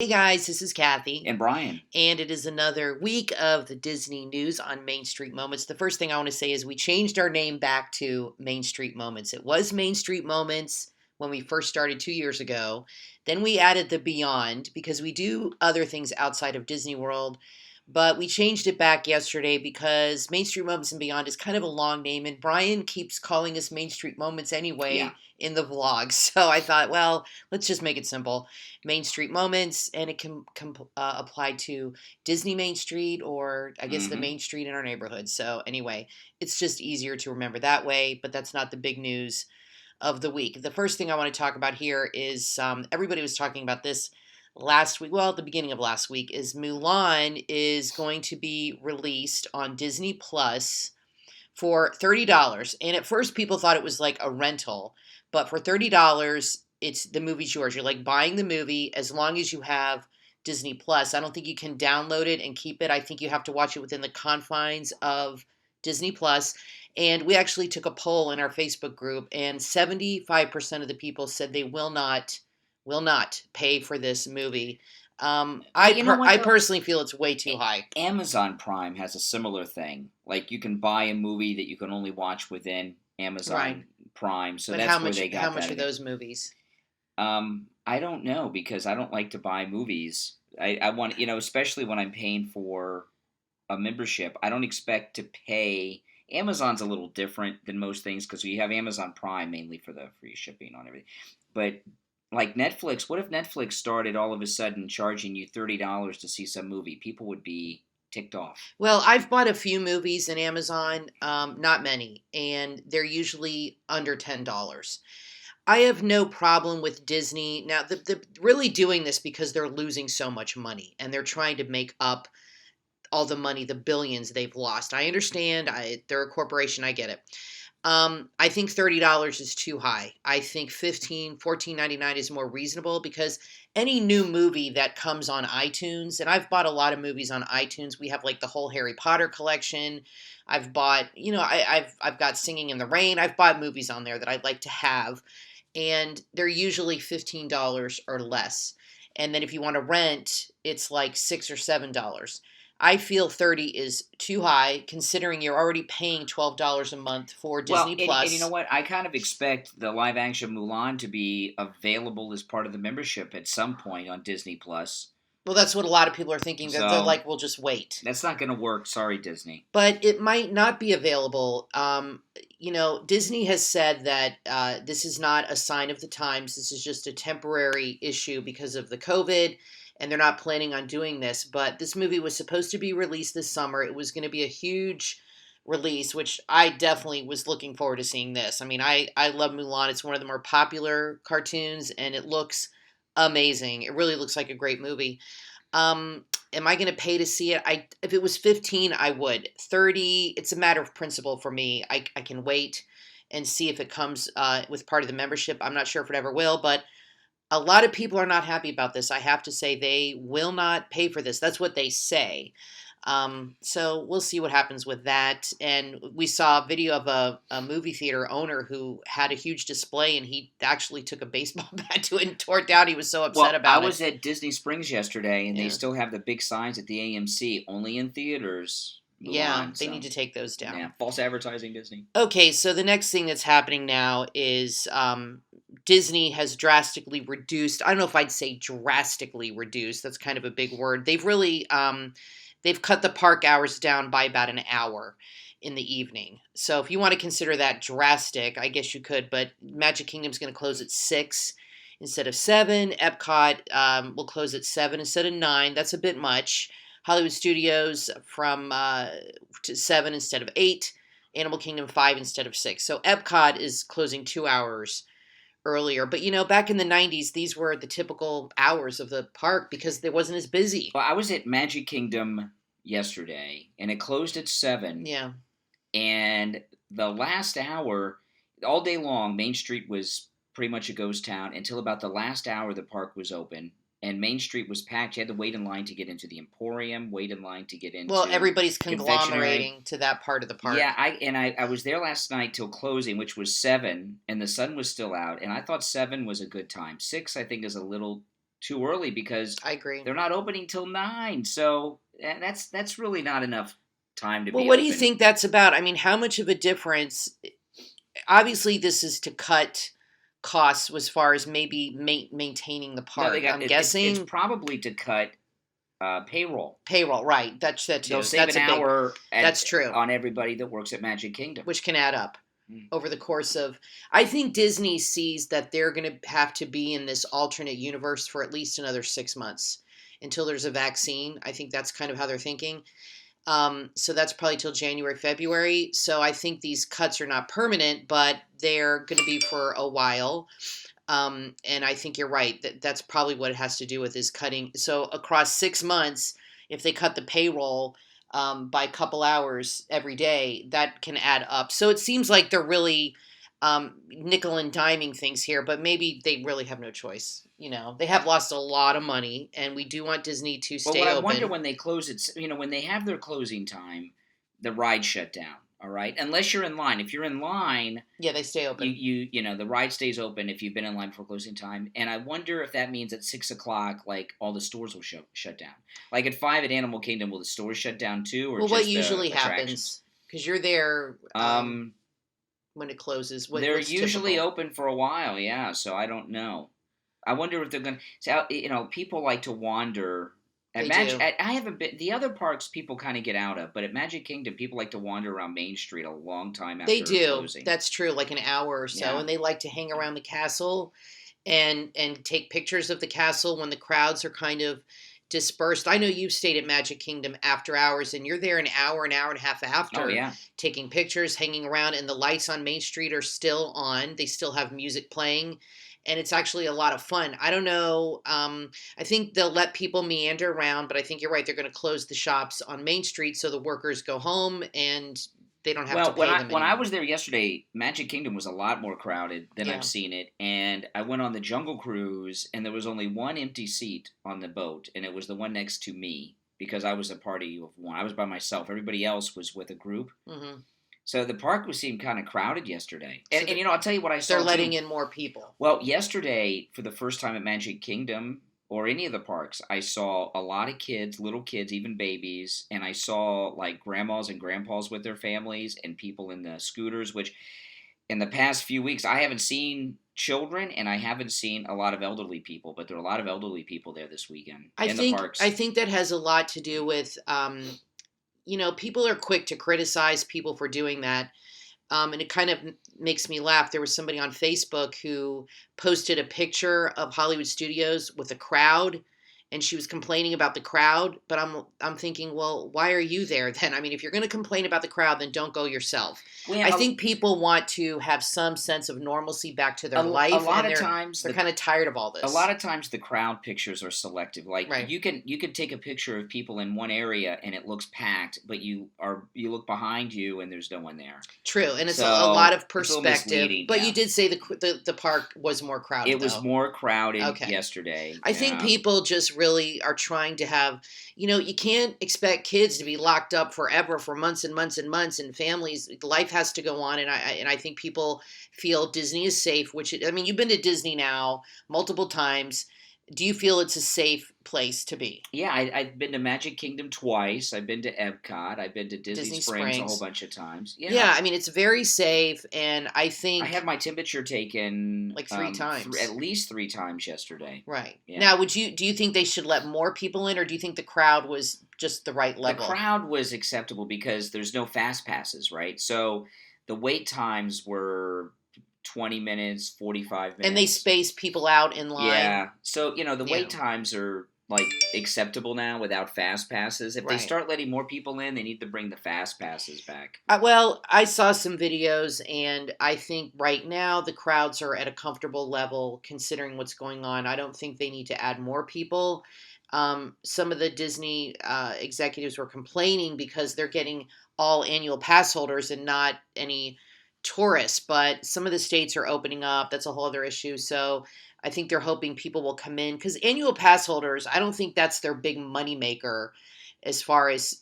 Hey guys, this is Kathy. And Brian. And it is another week of the Disney news on Main Street Moments. The first thing I want to say is we changed our name back to Main Street Moments. It was Main Street Moments when we first started 2 years ago. Then we added the Beyond because we do other things outside of Disney World. But we changed it back yesterday because Main Street Moments and Beyond is kind of a long name, and Brian keeps calling us Main Street Moments Yeah. anyway in the vlog. So I thought, well, let's just make it simple. Main Street Moments, and it can apply to Disney Main Street or I guess the Mm-hmm. Main Street in our neighborhood. So anyway, it's just easier to remember that way, but that's not the big news of the week. The first thing I want to talk about here is everybody was talking about this last week. Well, at the beginning of last week, is Mulan is going to be released on Disney Plus for $30. And at first, people thought it was like a rental, but for $30, it's the movie's yours. You're like buying the movie as long as you have Disney Plus. I don't think you can download it and keep it. I think you have to watch it within the confines of Disney Plus. And we actually took a poll in our Facebook group, and 75% of the people said they will not pay for this movie. Well, you know what, I though? personally feel it's way too high. Amazon Prime has a similar thing. Like, you can buy a movie that you can only watch within Right. Amazon Prime, so But that's where they how got much that are in it. those movies? I don't know because I don't like to buy movies. I want, especially when I'm paying for a membership, I don't expect to pay. Amazon's a little different than most things because you have Amazon Prime mainly for the free shipping on everything. But like Netflix, what if Netflix started all of a sudden charging you $30 to see some movie? People would be ticked off. Well, I've bought a few movies in Amazon, not many, and they're usually under $10. I have no problem with Disney. Now, the really doing this because they're losing so much money and they're trying to make up all the money, the billions they've lost. I understand. They're a corporation. I get it. I think $30 is too high. I think 14.99 is more reasonable because any new movie that comes on iTunes, and I've bought a lot of movies on iTunes. We have like the whole Harry Potter collection. I've bought, I've got Singing in the Rain. I've bought movies on there that I'd like to have, and they're usually $15 or less. And then if you want to rent, it's like $6 or $7. I feel 30 is too high considering you're already paying $12 a month for Well, Disney and you know Plus. what? I kind of expect the live action Mulan to be available as part of the membership at some point on Disney Plus. Well, that's what a lot of people are thinking, that they're So like, we'll just wait. that's not going to work. Sorry, Disney. But it might not be available. Disney has said that this is not a sign of the times. This is just a temporary issue because of the COVID, and they're not planning on doing this. But this movie was supposed to be released this summer. It was going to be a huge release, which I definitely was looking forward to seeing this. I mean, I love Mulan. It's one of the more popular cartoons, and it looks amazing. It really looks like a great movie. Am I going to pay to see it? If it was 15, I would. 30, it's a matter of principle for me. I can wait and see if it comes with part of the membership. I'm not sure if it ever will, but a lot of people are not happy about this. I have to say they will not pay for this. That's what they say. So we'll see what happens with that. And we saw a video of a movie theater owner who had a huge display, and he actually took a baseball bat to it and tore it down. He was so upset Well, I about it. was at Disney Springs yesterday, and they Yeah. still have the big signs at the AMC, only in theaters. Yeah, Mulan, they need so to take those down. yeah, false advertising, Disney. Okay, so the next thing that's happening now is Disney has drastically reduced. I don't know if I'd say drastically reduced. That's kind of a big word. They've cut the park hours down by about an hour in the evening. So if you want to consider that drastic, I guess you could. But Magic Kingdom's going to close at 6 instead of 7. Epcot will close at 7 instead of 9. That's a bit much. Hollywood Studios from to 7 instead of 8. Animal Kingdom 5 instead of 6. So Epcot is closing 2 hours earlier. But back in the 90s, these were the typical hours of the park because it wasn't as busy. Well, I was at Magic Kingdom yesterday, and it closed at 7. Yeah. And the last hour, all day long, Main Street was pretty much a ghost town until about the last hour the park was open. And Main Street was packed. You had to wait in line to get into the Emporium, wait in line to get Well, into everybody's confectionery. conglomerating to that part of the park. Yeah, I was there last night till closing, which was 7, and the sun was still out, and I thought 7 was a good time. 6, I think, is a little too early because I agree. they're not opening till 9. So that's really not enough time to Well, be what do you open. think that's about? I mean, how much of a difference? Obviously, this is to cut costs as far as maybe maintaining the No, they park. got I'm it's guessing probably to cut payroll. payroll, right? That's that They'll too. save That's an a big. hour That's true, on everybody that works at Magic Kingdom. which can add up Mm. over the course of. I think Disney sees that they're going to have to be in this alternate universe for at least another 6 months until there's a vaccine. I think that's kind of how they're thinking. So that's probably till January, February. So I think these cuts are not permanent, but they're going to be for a while. And I think you're right. That's probably what it has to do with is cutting. So across 6 months, if they cut the payroll by a couple hours every day, that can add up. So it seems like they're really nickel and diming things here, but maybe they really have no choice. They have lost a lot of money, and we do want Disney to Well, what stay I wonder open. when they close it, when they have their closing time, the ride shut down. All right, unless you're in line. If you're in line, Yeah, they stay open. the ride stays open if you've been in line for closing time. And I wonder if that means at 6 o'clock, like all the stores will shut down. Like at 5 at Animal Kingdom, will the stores shut down too, or Well, what just the usually attractions? happens? Because you're there Um, when it closes. they're What's usually typical? open for a while, yeah. So I don't know. I wonder if they're going to. So, people like to wander. At They Magic, do. I haven't been. The other parks people kind of get out of, but at Magic Kingdom, people like to wander around Main Street a long time They after do. closing. That's true, like an hour or so, Yeah. and they like to hang around the castle and take pictures of the castle when the crowds are kind of dispersed. I know you've stayed at Magic Kingdom after hours, and you're there an hour and a half Oh after, yeah. taking pictures, hanging around, and the lights on Main Street are still on. They still have music playing, and it's actually a lot of fun. I don't know. I think they'll let people meander around, but I think you're right. They're going to close the shops on Main Street so the workers go home and they don't have to Well, when pay I them when I anymore. was there yesterday, Magic Kingdom was a lot more crowded than I've Yeah. seen it, and I went on the Jungle Cruise, and there was only one empty seat on the boat, and it was the one next to me because I was a party of one. I was by myself. Everybody else was with a group. Hmm. So the park was seemed kind of crowded yesterday. So And I'll tell you what I they're saw letting too. in more people. Well, yesterday, for the first time at Magic Kingdom or any of the parks, I saw a lot of kids, little kids, even babies, and I saw like grandmas and grandpas with their families and people in the scooters, which in the past few weeks I haven't seen children and I haven't seen a lot of elderly people, but there are a lot of elderly people there this weekend I in the think I parks. think that has a lot to do with people are quick to criticize people for doing that. And it kind of makes me laugh. There was somebody on Facebook who posted a picture of Hollywood Studios with a crowd, and she was complaining about the crowd. But I'm thinking, well, why are you there then? I mean, if you're going to complain about the crowd, then don't go yourself. I Well, think people want to have some sense of normalcy back to their a life, lot and of they're times they're kind of tired of all a this. lot of times the crowd pictures are selective. Like Right. you can take a picture of people in one area and it looks packed, but you look behind you and there's no one there. True, and it's a lot So of it's a little perspective. misleading. But you Yeah, did say the park was more crowded, it was though. more crowded Okay. yesterday. I think Yeah. people just really are trying to have, you can't expect kids to be locked up forever for months and months and months, and families. Life has to go on, and I think people feel Disney is safe. I mean, you've been to Disney now multiple times. Do you feel it's a safe place to be? Yeah, I've been to Magic Kingdom twice. I've been to Epcot. I've been to Disney Disney Springs a whole Springs. bunch of times. Yeah, Yeah, I mean it's very safe, and I I think had my temperature taken like three at times. least 3 times yesterday. Right. Yeah. Now, do you think they should let more people in, or do you think the crowd was just the right The level? crowd was acceptable because there's no fast passes, right? So the wait times were 20 minutes, 45 And they minutes. space people out in line. Yeah. So, the Yeah. wait times are like acceptable now without fast passes. If they Right. start letting more people in, they need to bring the fast passes back. Well, I saw some videos, and I think right now the crowds are at a comfortable level considering what's going on. I don't think they need to add more people. Some of the Disney executives were complaining because they're getting all annual pass holders and not any tourists, but some of the states are opening up. That's a whole other issue. So I think they're hoping people will come in because annual pass holders, I don't think that's their big money maker as far as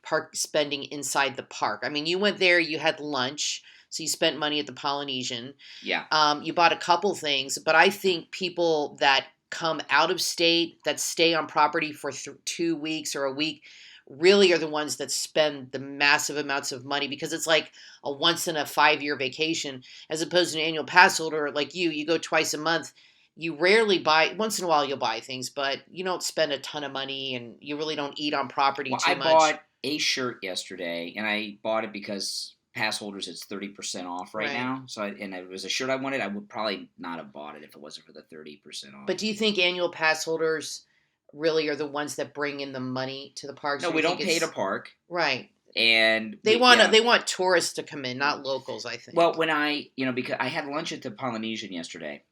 park spending inside the park. I mean, you went there, you had lunch, so you spent money at the Polynesian. Yeah. You bought a couple things, but I think people that come out of state that stay on property for 2 weeks or a week really are the ones that spend the massive amounts of money because it's like a once in a 5 year vacation as opposed to an annual pass holder like you go twice a month. You rarely buy, once in a while you'll buy things, but you don't spend a ton of money and you really don't eat on property Well, too I much. bought a shirt yesterday, and I bought it because pass holders it's 30% off right Right. now. And it was a shirt I wanted. I would probably not have bought it if it wasn't for the 30% off. But do you think annual pass holders really are the ones that bring in the money to the parks, No, or do we you think don't pay to it's park, right? and They we want yeah. they want tourists to come in, not locals. I Well, think. when because I had lunch at the Polynesian yesterday,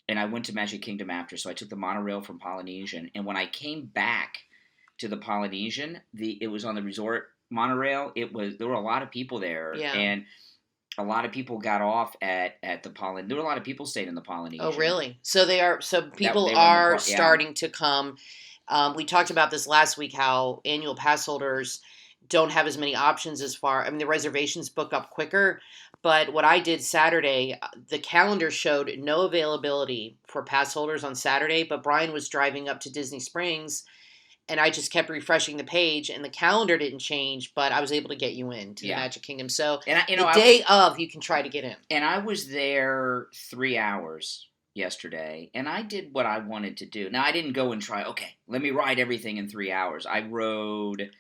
and I went to Magic Kingdom after, so I took the monorail from Polynesian, and when I came back to the Polynesian, it was on the resort monorail. There were a lot of people there, Yeah. and a lot of people got off at the There were a lot of people staying in the Oh, Polynesian. really? So they are. So That people they were in the are park. Yeah. starting to come. We talked about this last week. How annual pass holders don't have as many options as far. I mean, the reservations book up quicker. But what I did Saturday, the calendar showed no availability for pass holders on Saturday. But Brian was driving up to Disney Springs, and I just kept refreshing the page, and the calendar didn't change. But I was able to get you in to the Yeah. Magic Kingdom. So And the day of, you can try to get in. I was there 3 hours yesterday, and I did what I wanted to do. Now I didn't go and try. Okay, let me ride everything in 3 hours. I rode.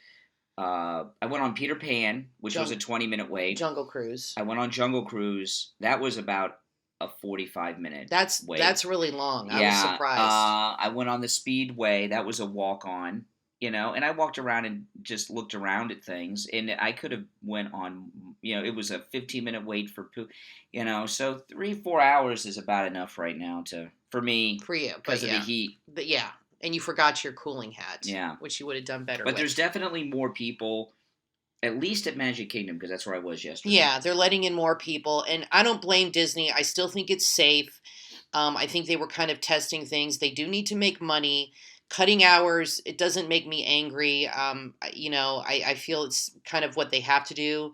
I went on Peter Pan, which was a Jung- 20-minute wait. Jungle Cruise. I went on Jungle Cruise. That was about a 45-minute wait. That's really long. I was Yeah. surprised. I went on the Speedway. That was a walk on. And I walked around and just looked around at things, and I could have went on. It was a 15-minute wait for poo. So 3-4 hours is about enough right now for me For you, but because of the yeah, heat. but yeah, and you forgot your cooling hat, Yeah. which you would have done better But with. there's definitely more people, at least at Magic Kingdom, because that's where I was yesterday. Yeah, they're letting in more people, and I don't blame Disney. I still think it's safe. I think they were kind of testing things. They do need to make money. Cutting hours, it doesn't make me angry. I feel it's kind of what they have to do.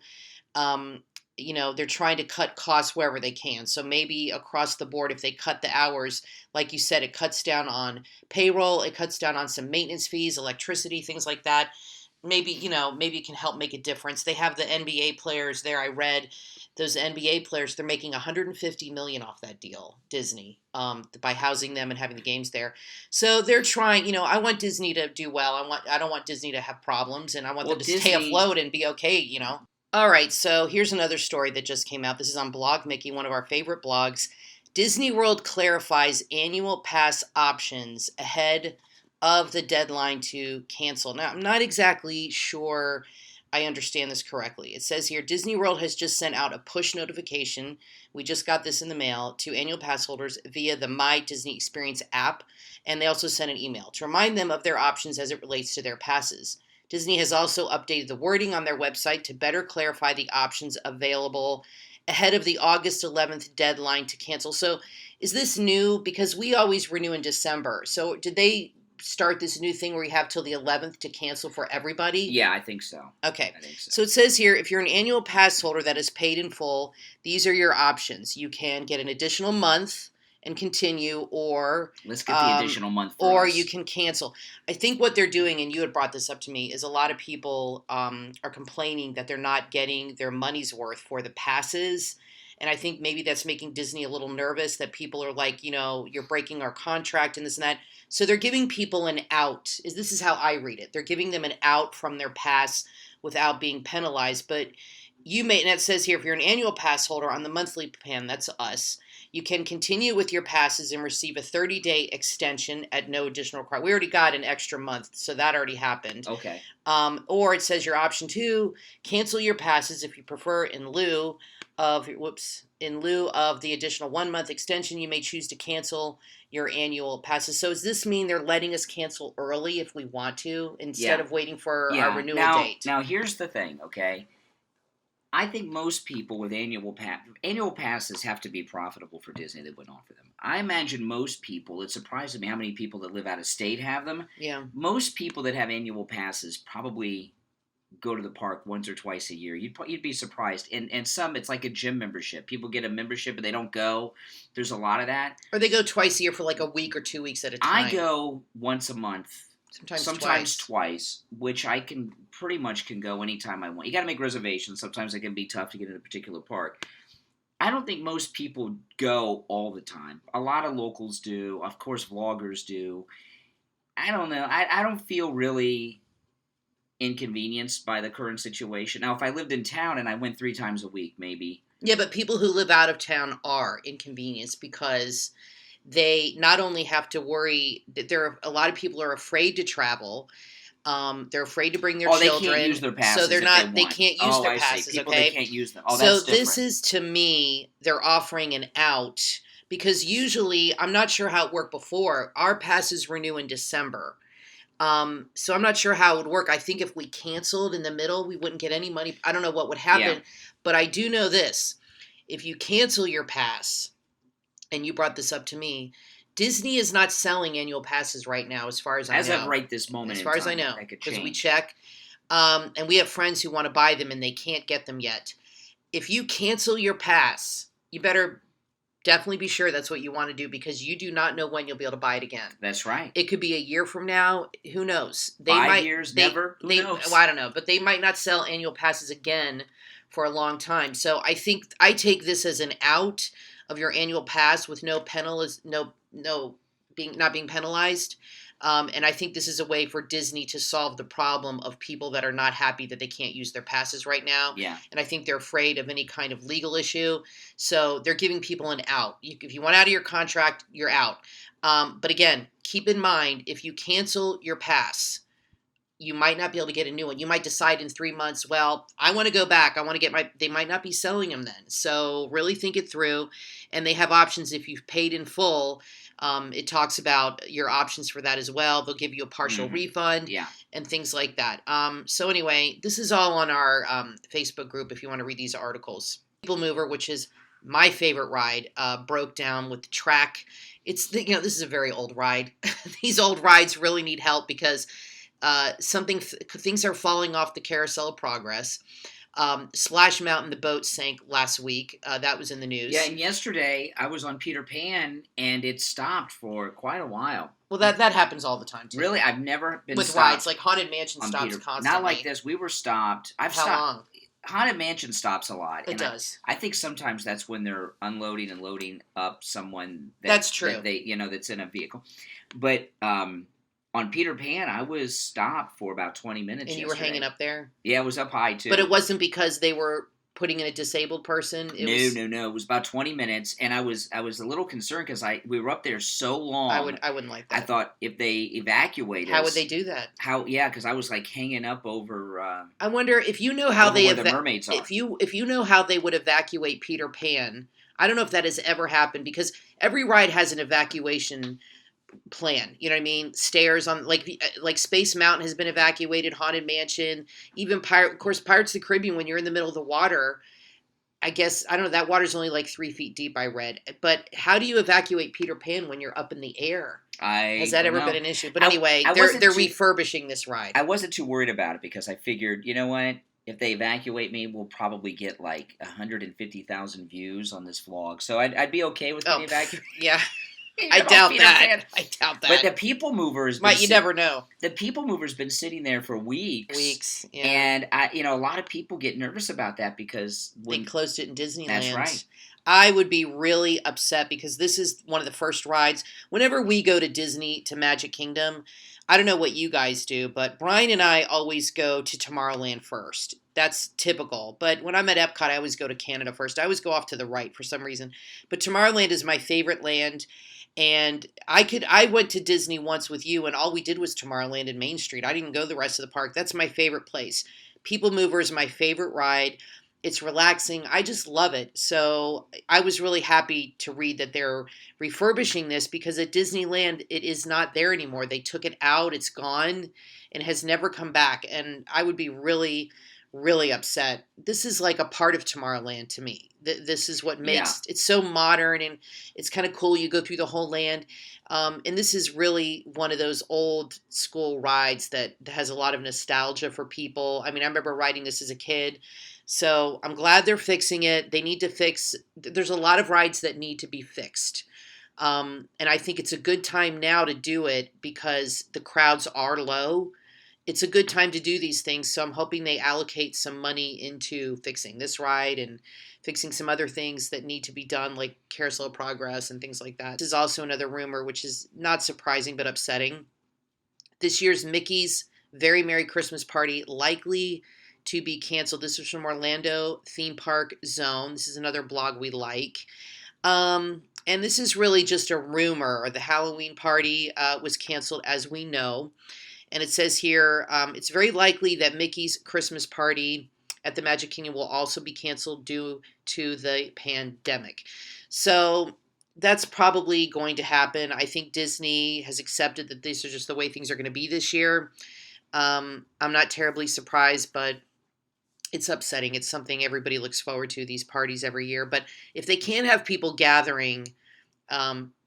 Um, they're trying to cut costs wherever they can. So maybe across the board, if they cut the hours, like you said, it cuts down on payroll, it cuts down on some maintenance fees, electricity, things like that. Maybe it can help make a difference. They have the NBA players there. I read those NBA players, they're making 150 million off that deal, Disney, by housing them and having the games there. So they're trying, I want Disney to do well. I don't want Disney to have problems, and I want them Well, to stay Disney. afloat and be okay. All right, so here's another story that just came out. This is on Blog Mickey, one of our favorite blogs. Disney World clarifies annual pass options ahead of the deadline to cancel. Now, I'm not exactly sure I understand this correctly. It says here Disney World has just sent out a push notification. We just got this in the mail to annual pass holders via the My Disney Experience app, and they also sent an email to remind them of their options as it relates to their passes. Disney has also updated the wording on their website to better clarify the options available ahead of the August 11th deadline to cancel. So, is this new? Because we always renew in December. So, did they start this new thing where you have till the 11th to cancel for everybody? Yeah, I think so. Okay. I think so. So it says here if you're an annual pass holder that is paid in full, these are your options. You can get an additional month and continue, or Let's get the additional month for or us. you can cancel. I think what they're doing, and you had brought this up to me, is a lot of people are complaining that they're not getting their money's worth for the passes. And I think maybe that's making Disney a little nervous that people are like, you're breaking our contract and this and that. So they're giving people an out. This is how I read it. They're giving them an out from their pass without being penalized. But and it says here, if you're an annual pass holder on the monthly plan, that's us, you can continue with your passes and receive a 30-day extension at no additional requirement. We already got an extra month, so that already happened. Okay. Or it says your option 2, cancel your passes if you prefer in lieu of the additional 1-month extension. You may choose to cancel your annual passes. So does this mean they're letting us cancel early if we want to instead of waiting for our renewal date? Now here's the thing, okay? I think most people with annual passes have to be profitable for Disney. They wouldn't offer them. I imagine most people. It surprises me how many people that live out of state have them. Yeah. Most people that have annual passes probably go to the park once or twice a year. You'd be surprised. And some it's like a gym membership. People get a membership and they don't go. There's a lot of that. Or they go twice a year for like a week or 2 weeks at a I time. go once a month. Sometimes Sometimes twice. twice, which I can pretty much can go anytime I want. You got to make reservations. Sometimes it can be tough to get in a particular park. I don't think most people go all the time. A lot of locals do. Of course, vloggers do. I don't know. I don't feel really inconvenienced by the current situation. Now, if I lived in town and I went 3 times a week, maybe. Yeah, but people who live out of town are inconvenienced because they not only have to worry that a lot of people are afraid to travel. They're afraid to bring their Oh, they children, can't use their passes so they're if not. they They want. can't use Oh, their I see. passes. People Okay, they can't use them. Oh, so that's this different. is to me, they're offering an out because usually I'm not sure how it worked before. Our passes renew in December. So I'm not sure how it would work. I think if we canceled in the middle, we wouldn't get any money. I don't know what would Yeah, happen, but I do know this. If you cancel your pass, and you brought this up to me, Disney is not selling annual passes right now, as far as I as of know. right this moment As in far as I time, know, that could because we change. check. And we have friends who want to buy them and they can't get them yet. If you cancel your pass, you better definitely be sure that's what you want to do because you do not know when you'll be able to buy it again. That's right. It could be a year from now. Who knows? They 5 years, never. Who knows? well, I don't know, but they might not sell annual passes again for a long time. So I think I take this as an out of your annual pass with no being not being penalized. And I think this is a way for Disney to solve the problem of people that are not happy that they can't use their passes right now. Yeah. And I think they're afraid of any kind of legal issue. So they're giving people an out. If you want out of your contract, you're out. But again, keep in mind, if you cancel your pass, you might not be able to get a new one. You might decide in 3 months, well, I want to go back. I want to get they might not be selling them then. So really think it through. And they have options if you've paid in full. It talks about your options for that as well. They'll give you a partial refund Yeah. and things like that. So anyway, this is all on our Facebook group if you want to read these articles. People Mover, which is my favorite ride, broke down with the track. This is a very old ride. These old rides really need help because things are falling off the carousel of progress. Splash Mountain, the boat sank last week. That was in the news. Yeah, and yesterday I was on Peter Pan and it stopped for quite a while. Well, that happens all the time too. Really, I've never been with stopped rides like Haunted Mansion on stops Peter. constantly. Not like this. We were stopped. I've How stopped. long? Haunted Mansion stops a lot. It does. I think sometimes that's when they're unloading and loading up someone. That's true. That that's in a vehicle. But on Peter Pan, I was stopped for about 20 minutes. And you were hanging up there? Yeah, it was up high too. But it wasn't because they were putting in a disabled person? No. It was about 20 minutes, and I was a little concerned because we were up there so long. I wouldn't like that. I thought if they evacuate us. How would they do that? Yeah, because I was like hanging up over. I wonder if you know how where the mermaids are. If you know how they would evacuate Peter Pan. I don't know if that has ever happened because every ride has an evacuation plan. You know what I mean? Stairs on like Space Mountain has been evacuated, Haunted Mansion, even of course Pirates of the Caribbean. When you're in the middle of the water, I guess I don't know. That water's only like 3 feet deep. I read, but how do you evacuate Peter Pan when you're up in the air? Has that ever been an issue? But anyway, they're refurbishing this ride. I wasn't too worried about it because I figured, you know what? If they evacuate me, we'll probably get like 150,000 views on this vlog, so I'd be okay with being evacuated. Yeah. I doubt that. But the People Mover's you never know. The People Mover's been sitting there for weeks. Yeah. And a lot of people get nervous about that because they closed it in Disneyland. That's right. I would be really upset because this is one of the first rides. Whenever we go to Disney, to Magic Kingdom, I don't know what you guys do, but Brian and I always go to Tomorrowland first. That's typical. But when I'm at Epcot, I always go to Canada first. I always go off to the right for some reason. But Tomorrowland is my favorite land. And I went to Disney once with you, and all we did was Tomorrowland and Main Street. I didn't go the rest of the park. That's my favorite place. People Mover is my favorite ride. It's relaxing. I just love it. So I was really happy to read that they're refurbishing this because at Disneyland, it is not there anymore. They took it out. It's gone and has never come back. And I would be really, really upset. This is like a part of Tomorrowland to me. This is what Yeah. makes it's so modern, and it's kind of cool. You go through the whole land, and this is really one of those old school rides that has a lot of nostalgia for people. I mean, I remember riding this as a kid, so I'm glad they're fixing it. They need to fix. There's a lot of rides that need to be fixed. And I think it's a good time now to do it because the crowds are low. It's a good time to do these things. So I'm hoping they allocate some money into fixing this ride and fixing some other things that need to be done, like Carousel of Progress and things like that. This is also another rumor, which is not surprising but upsetting. This year's Mickey's Very Merry Christmas Party likely to be canceled. This is from Orlando Theme Park Zone. This is another blog we like. And this is really just a rumor. The Halloween party was canceled, as we know. And it says here, it's very likely that Mickey's Christmas party at the Magic Kingdom will also be canceled due to the pandemic. So that's probably going to happen. I think Disney has accepted that these are just the way things are going to be this year. I'm not terribly surprised, but it's upsetting. It's something everybody looks forward to, these parties every year. But if they can't have people gathering,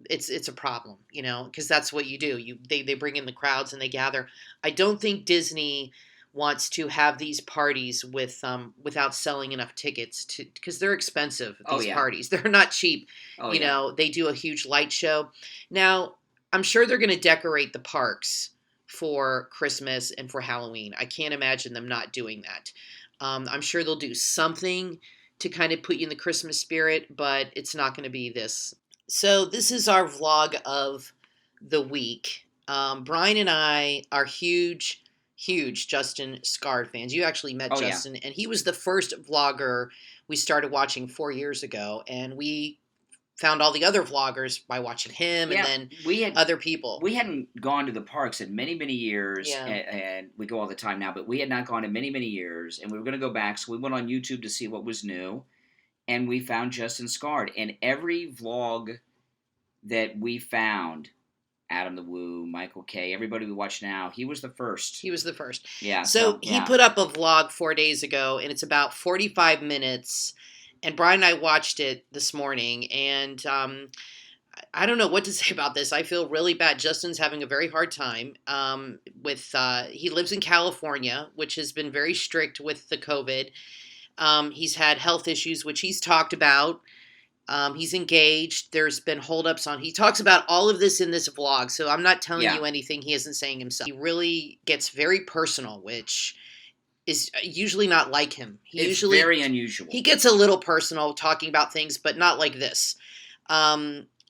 it's a problem, because that's what you do. They bring in the crowds and they gather. I don't think Disney wants to have these parties without selling enough tickets to because they're expensive. Oh These yeah. parties, they're not cheap. Oh yeah. They do a huge light show. Now, I'm sure they're going to decorate the parks for Christmas and for Halloween. I can't imagine them not doing that. I'm sure they'll do something to kind of put you in the Christmas spirit, but it's not going to be this. So this is our vlog of the week. Brian and I are huge, huge Justin Scard fans. You actually met Oh yeah. Justin, and he was the first vlogger we started watching 4 years ago, and we found all the other vloggers by watching him, Yeah. and then We had other people. we hadn't gone to the parks in many, many years, Yeah. and we go all the time now, but we had not gone in many, many years, and we were going to go back, so we went on YouTube to see what was new, and we found Justin Scard, and every vlog that we found, Adam the Woo, Michael K, everybody we watch now, he was the first. He was the first. Yeah. So he put up a vlog 4 days ago, and it's about 45 minutes. And Brian and I watched it this morning, and I don't know what to say about this. I feel really bad. Justin's having a very hard time he lives in California, which has been very strict with the COVID. He's had health issues, which he's talked about. He's engaged. There's been holdups on. He talks about all of this in this vlog, so I'm not telling you anything he isn't saying himself. He really gets very personal, which is usually not like him. It's very unusual. He gets a little personal talking about things, but not like this.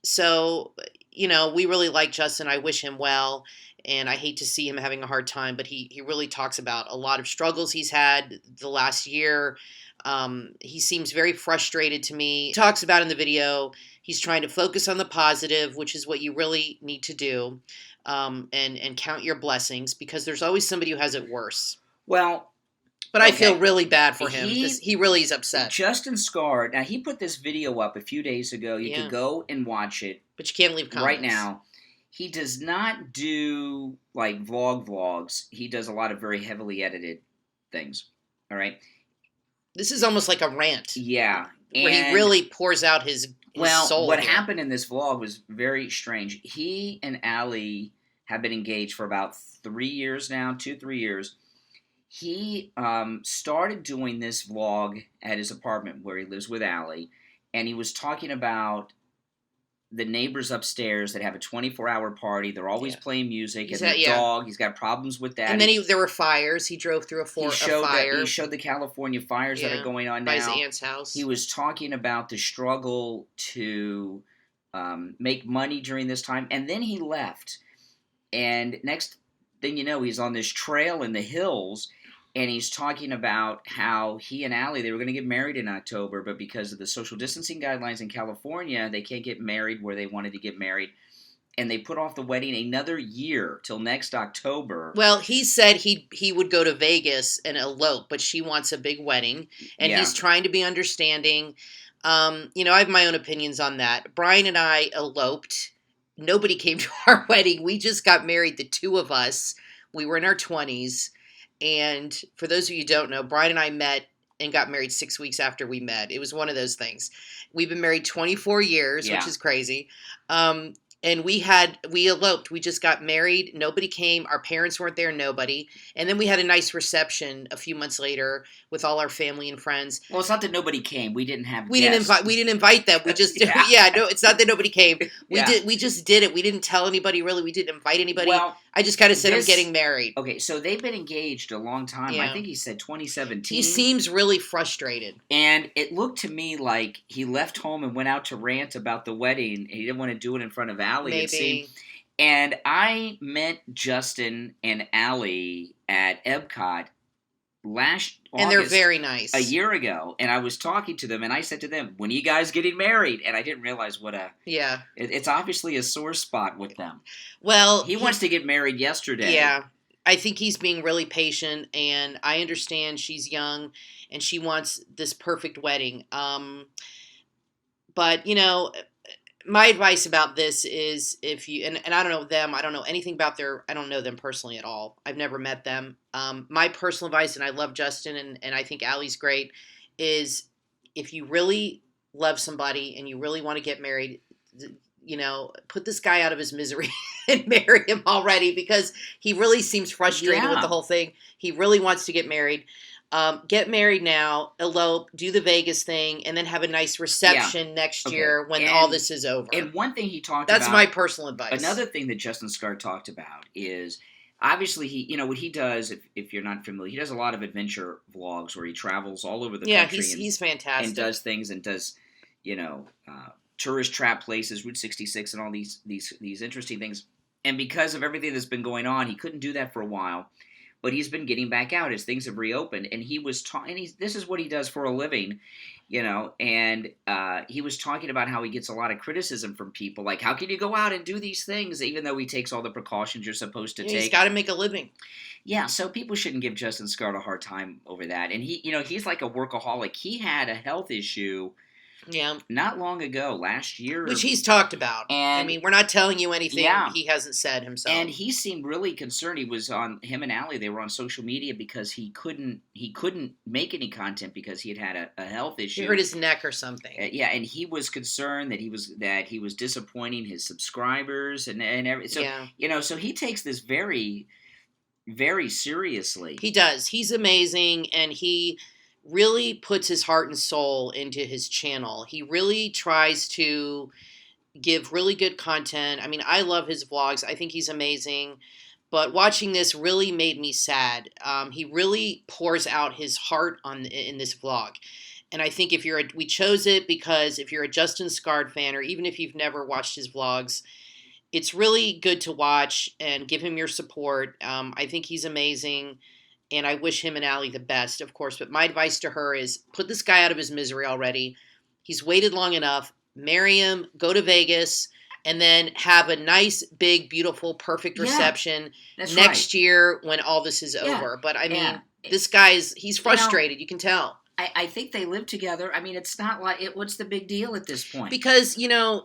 So, we really like Justin. I wish him well, and I hate to see him having a hard time, but he really talks about a lot of struggles he's had the last year. He seems very frustrated to me. He talks about in the video, he's trying to focus on the positive, which is what you really need to do, and count your blessings, because there's always somebody who has it worse. Well, but I feel really bad for him. He really is upset. Justin Scard, now he put this video up a few days ago. You can go and watch it. But you can't leave comments. Right now, he does not do like vlogs. He does a lot of very heavily edited things. All right? This is almost like a rant. Yeah. Where he really pours out his soul. What happened in this vlog was very strange. He and Allie have been engaged for about 3 years now, 2-3 years. He started doing this vlog at his apartment where he lives with Allie, and he was talking about the neighbors upstairs that have a 24-hour party. They're always playing music, and the dog, he's got problems with that. And then there were fires. He drove through a fire. He showed the California fires that are going on now. By his aunt's house. He was talking about the struggle to make money during this time, and then he left. And next thing you know, he's on this trail in the hills, and he's talking about how he and Allie, they were going to get married in October, but because of the social distancing guidelines in California, they can't get married where they wanted to get married. And they put off the wedding another year till next October. Well, he said he would go to Vegas and elope, but she wants a big wedding, and he's trying to be understanding. I have my own opinions on that. Brian and I eloped. Nobody came to our wedding. We just got married, the two of us. We were in our 20s. And for those of you who don't know, Brian and I met and got married 6 weeks after we met. It was one of those things. We've been married 24 years, which Yeah. is crazy. And we eloped. We just got married. Nobody came. Our parents weren't there. Nobody. And then we had a nice reception a few months later with all our family and friends. Well, it's not that nobody came. We didn't have We guests. didn't invite them. We just Yeah. yeah. No, it's not that nobody came. Yeah. We just did it. We didn't tell anybody really. We didn't invite anybody. Well, I just kind of said I'm this- getting married. Okay, so they've been engaged a long time. I Yeah. think he said 2017. He seems really frustrated. And it looked to me like he left home and went out to rant about the wedding. And he didn't want to do it in front of Allie. It seemed. Maybe. And I met Justin and Allie at Epcot last August, And they're very nice. a year ago, and I was talking to them, and I said to them, "When are you guys getting married?" And I didn't realize what Yeah. it's obviously a sore spot with them. Well, He wants to get married yesterday. Yeah. I think he's being really patient, and I understand she's young and she wants this perfect wedding. But, my advice about this is if you, and I don't know them, I don't know anything about I don't know them personally at all. I've never met them. My personal advice, and I love Justin and I think Allie's great, is if you really love somebody and you really want to get married, put this guy out of his misery and marry him already, because he really seems frustrated with the whole thing. He really wants to get married. Get married now, elope, do the Vegas thing, and then have a nice reception next year when all this is over. And one thing he talked That's about. my personal advice. Another thing that Justin Scar talked about is obviously what he does, if you're not familiar, he does a lot of adventure vlogs where he travels all over the country. He's fantastic. And does things and does, tourist trap places, Route 66 and all these interesting things. And because of everything that's been going on, he couldn't do that for a while. But he's been getting back out as things have reopened, and he was talking. This is what he does for a living, And he was talking about how he gets a lot of criticism from people, like, "How can you go out and do these things, even though he takes all the precautions you're supposed to take?" He's got to make a living. Yeah, so people shouldn't give Justin Scar a hard time over that. And he's like a workaholic. He had a health issue. Yeah. Not long ago, last year. Which he's talked about. And, I mean, we're not telling you anything he hasn't said himself. And he seemed really concerned. Him and Allie, they were on social media because he couldn't make any content because he had a health issue. He hurt his neck or something. Yeah, and he was concerned that he was disappointing his subscribers and everything. So, so he takes this very, very seriously. He does. He's amazing, and he really puts his heart and soul into his channel. He really tries to give really good content. I mean, I love his vlogs. I think he's amazing. But watching this really made me sad. He really pours out his heart in this vlog. And I think we chose it because if you're a Justin Scarred fan, or even if you've never watched his vlogs, it's really good to watch and give him your support. I think he's amazing. And I wish him and Allie the best, of course. But my advice to her is put this guy out of his misery already. He's waited long enough. Marry him, go to Vegas, and then have a nice, big, beautiful, perfect reception next year when all this is over. But I mean, this he's frustrated. You can tell. I think they live together. I mean, it's not like what's the big deal at this point? Because,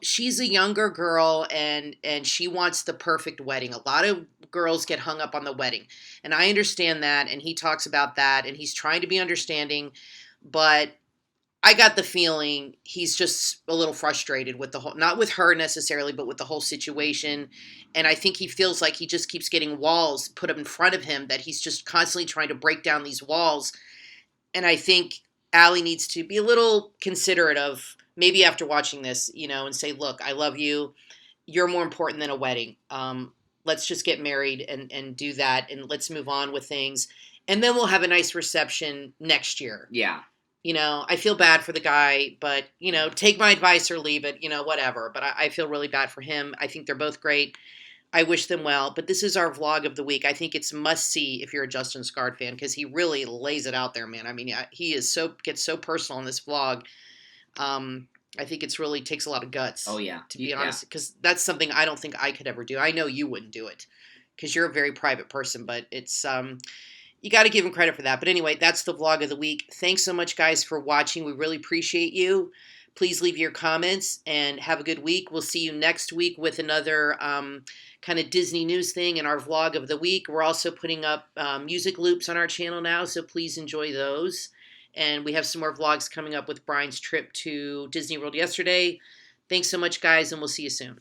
she's a younger girl and she wants the perfect wedding. A lot of girls get hung up on the wedding. And I understand that, and he talks about that, and he's trying to be understanding. But I got the feeling he's just a little frustrated with the whole, not with her necessarily, but with the whole situation. And I think he feels like he just keeps getting walls put up in front of him, that he's just constantly trying to break down these walls. And I think Allie needs to be a little considerate of, maybe after watching this, and say, look, I love you. You're more important than a wedding. Let's just get married and do that, and let's move on with things. And then we'll have a nice reception next year. Yeah. I feel bad for the guy, but, take my advice or leave it, whatever. But I feel really bad for him. I think they're both great. I wish them well. But this is our vlog of the week. I think it's must see if you're a Justin Scarred fan, because he really lays it out there, man. I mean, he gets so personal in this vlog. I think it's really takes a lot of guts. Oh, yeah. To be honest, because that's something I don't think I could ever do. I know you wouldn't do it because you're a very private person, but it's you got to give him credit for that. But anyway, that's the vlog of the week. Thanks so much, guys, for watching. We really appreciate you. Please leave your comments and have a good week. We'll see you next week with another kind of Disney news thing in our vlog of the week. We're also putting up music loops on our channel now, so please enjoy those. And we have some more vlogs coming up with Brian's trip to Disney World yesterday. Thanks so much, guys, and we'll see you soon.